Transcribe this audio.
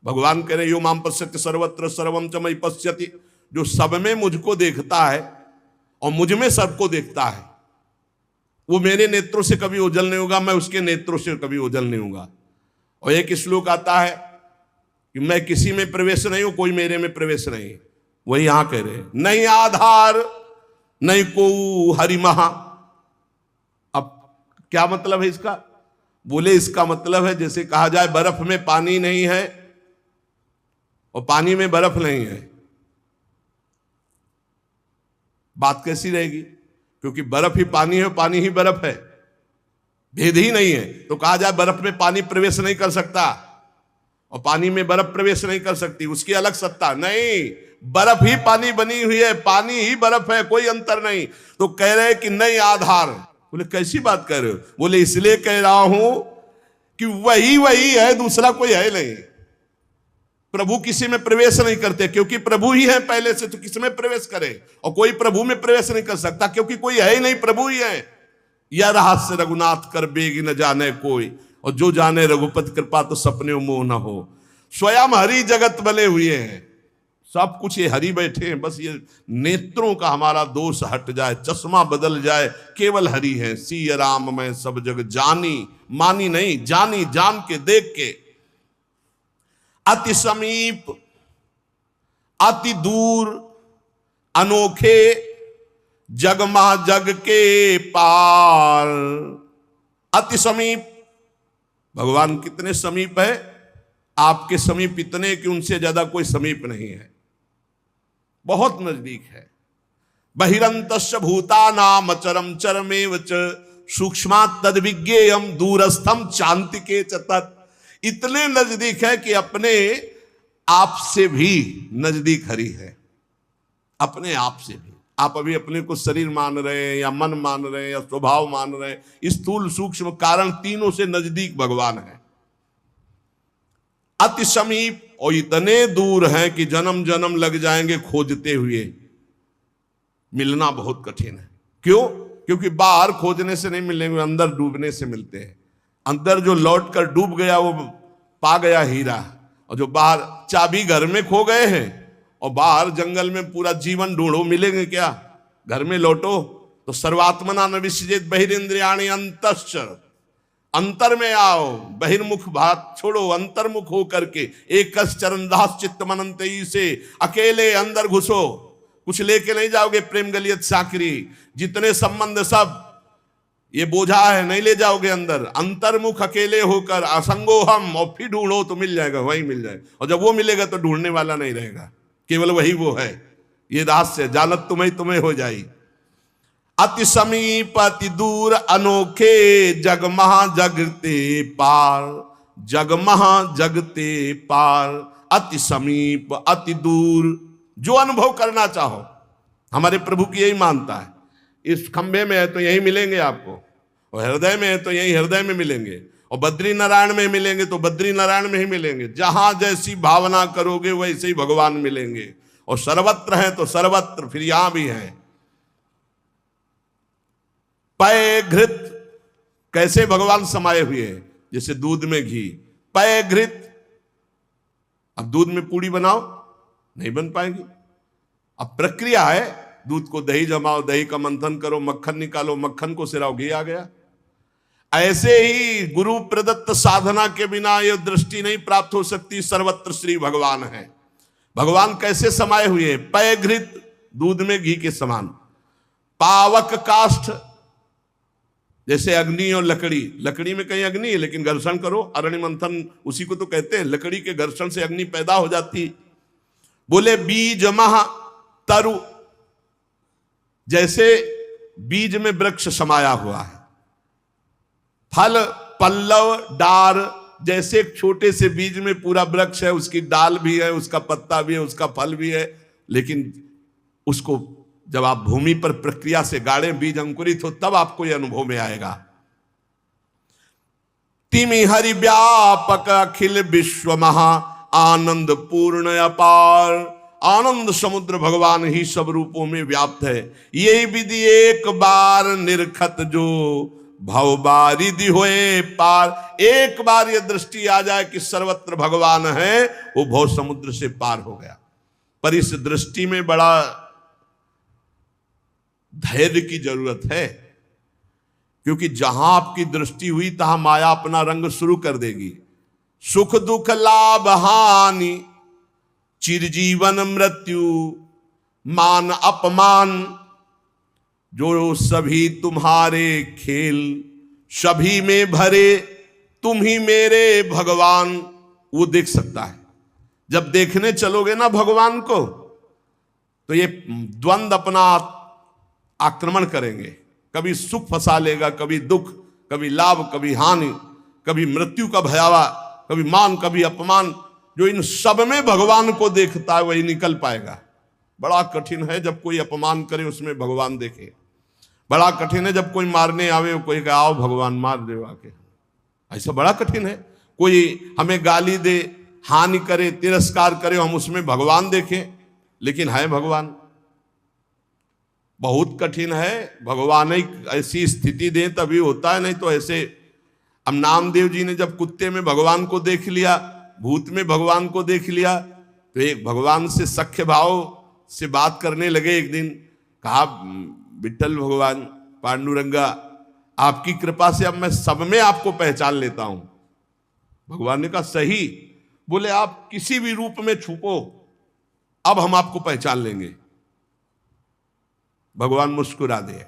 भगवान कह रहे यो माम पश्यति सर्वत्र सर्वम च मयि पश्यति, जो सब में मुझको देखता है और मुझ में सबको देखता है, वो मेरे नेत्रों से कभी ओझल नहीं होगा, मैं उसके नेत्रों से कभी ओझल नहीं होगा। और एक श्लोक आता है कि मैं किसी में प्रवेश नहीं हूं, कोई मेरे में प्रवेश नहीं। वही यहां कह रहे नहीं आधार नहीं को हरि महा। अब क्या मतलब है इसका? बोले इसका मतलब है जैसे कहा जाए बर्फ में पानी नहीं है और पानी में बर्फ नहीं है, बात कैसी रहेगी? क्योंकि बर्फ ही पानी है, पानी ही बर्फ है, भेद ही नहीं है। तो कहा जाए बर्फ में पानी प्रवेश नहीं कर सकता और पानी में बर्फ प्रवेश नहीं कर सकती, उसकी अलग सत्ता नहीं। बर्फ ही पानी बनी हुई है, पानी ही बर्फ है, कोई अंतर नहीं। तो कह रहे कि नहीं आधार। बोले कैसी बात कर रहे हो? बोले इसलिए कह रहा हूं कि वही है, दूसरा कोई है नहीं। प्रभु किसी में प्रवेश नहीं करते क्योंकि प्रभु ही है पहले से, तो किस में प्रवेश करे? और कोई प्रभु में प्रवेश नहीं कर सकता क्योंकि कोई है ही नहीं, प्रभु ही है। यह रहस्य रघुनाथ कर बेगी न जाने कोई, और जो जाने रघुपति कृपा तो सपने मोह न हो। स्वयं हरि जगत बने हुए हैं, सब कुछ ये हरि बैठे हैं। बस ये नेत्रों का हमारा दोष हट जाए, चश्मा बदल जाए, केवल हरि है। सिय राम मैं सब जग जानी, मानी नहीं, जानी, जान के, देख के। अति समीप अति दूर अनोखे जगमा जग के पार। अति समीप, भगवान कितने समीप है? आपके समीप इतने कि उनसे ज्यादा कोई समीप नहीं है, बहुत नजदीक है। बहिरंतस्य भूतानाम अचरम चरमेव च सूक्ष्मात् तद्विज्ञेयम् दूरस्थम चान्तिके च तत्। इतने नजदीक है कि अपने आप से भी नजदीक हरि है, अपने आप से भी। आप अभी अपने को शरीर मान रहे हैं या मन मान रहे हैं या स्वभाव मान रहे हैं, स्थूल सूक्ष्म कारण तीनों से नजदीक भगवान है। अति समीप और इतने दूर हैं कि जन्म जन्म लग जाएंगे खोजते हुए, मिलना बहुत कठिन है। क्यों? क्योंकि बाहर खोजने से नहीं मिलेंगे, अंदर डूबने से मिलते हैं। अंदर जो लौट कर डूब गया वो पा गया हीरा, और जो बाहर चाबी घर में खो गए हैं और बाहर जंगल में पूरा जीवन ढूंढो, मिलेंगे क्या? घर में लौटो तो सर्वात्मना न विसृजेत बहिरिंद्रियाणि अंतश्चर। अंतर में आओ, बहिर्मुख बात छोड़ो, अंतर्मुख हो करके एक चरणदास चित्त मनंतई से अकेले अंदर घुसो। कुछ लेके नहीं जाओगे प्रेम गलियत साकरी, जितने संबंध सब ये बोझा है, नहीं ले जाओगे अंदर। अंतर्मुख अकेले होकर असंगो हम, और फिर ढूंढो तो मिल जाएगा, वही मिल जाएगा। और जब वो मिलेगा तो ढूंढने वाला नहीं रहेगा, केवल वही वो है। ये रहस्य जानत तुम्हें हो जाई। अति समीप अति दूर अनोखे जग महा जगते पार, जग महा जगते पार। अति समीप अति दूर, जो अनुभव करना चाहो, हमारे प्रभु की यही मानता है। इस खंभे में है तो यही मिलेंगे आपको, और हृदय में है तो यही हृदय में मिलेंगे, और बद्री नारायण में मिलेंगे तो बद्री नारायण में ही मिलेंगे। जहां जैसी भावना करोगे वैसे ही भगवान मिलेंगे। और सर्वत्र है तो सर्वत्र, फिर यहां भी है। पय घृत, कैसे भगवान समाये हुए हैं? जैसे दूध में घी। पय घृत, अब दूध में पूड़ी बनाओ, नहीं बन पाएगी। अब प्रक्रिया है, दूध को दही जमाओ, दही का मंथन करो, मक्खन निकालो, मक्खन को सिराओ, घी आ गया। ऐसे ही गुरु प्रदत्त साधना के बिना यह दृष्टि नहीं प्राप्त हो सकती। सर्वत्र श्री भगवान है। भगवान कैसे समाये हुए हैं? पय घृत, दूध में घी के समान। पावक काष्ठ, जैसे अग्नि और लकड़ी। लकड़ी में कहीं अग्नि है लेकिन घर्षण करो, अरण्य मंथन उसी को तो कहते हैं। लकड़ी के घर्षण से अग्नि पैदा हो जाती। बोले बीज महा तरु, जैसे बीज में वृक्ष समाया हुआ है। फल पल्लव डार, जैसे एक छोटे से बीज में पूरा वृक्ष है, उसकी डाल भी है, उसका पत्ता भी है, उसका फल भी है। लेकिन उसको जब आप भूमि पर प्रक्रिया से गाड़े, बीज अंकुरित हो, तब आपको यह अनुभव में आएगा। तिमि हरि व्यापक अखिल विश्व महा आनंद पूर्ण अपार। आनंद समुद्र भगवान ही सब रूपों में व्याप्त है। यही विधि एक बार निरखत जो भव बारिधि होए पार। एक बार ये दृष्टि आ जाए कि सर्वत्र भगवान है, वो भव समुद्र से पार हो गया। पर इस दृष्टि में बड़ा धैर्य की जरूरत है, क्योंकि जहां आपकी दृष्टि हुई तहां माया अपना रंग शुरू कर देगी। सुख दुख लाभ हानि, चिरजीवन मृत्यु, मान अपमान, जो सभी तुम्हारे खेल, सभी में भरे तुम ही मेरे भगवान, वो देख सकता है। जब देखने चलोगे ना भगवान को, तो ये द्वंद अपना आक्रमण करेंगे। कभी सुख फंसा लेगा, कभी दुख, कभी लाभ, कभी हानि, कभी मृत्यु का भयावा, कभी मान, कभी अपमान। जो इन सब में भगवान को देखता है वही निकल पाएगा। बड़ा कठिन है जब कोई अपमान करे उसमें भगवान देखे। बड़ा कठिन है जब कोई मारने आवे, कोई कहे आओ भगवान मार दे आके। ऐसा बड़ा कठिन है। कोई हमें गाली दे, हानि करे, तिरस्कार करे, हम उसमें भगवान देखें, लेकिन है भगवान। बहुत कठिन है। भगवान ही ऐसी स्थिति दे तभी होता है, नहीं तो ऐसे। अब नामदेव जी ने जब कुत्ते में भगवान को देख लिया, भूत में भगवान को देख लिया, तो एक भगवान से सख्य भाव से बात करने लगे। एक दिन कहा, विठ्ठल भगवान, पांडुरंगा, आपकी कृपा से अब मैं सब में आपको पहचान लेता हूं। भगवान ने कहा सही। बोले आप किसी भी रूप में छुपो, अब हम आपको पहचान लेंगे। भगवान मुस्कुरा दिए।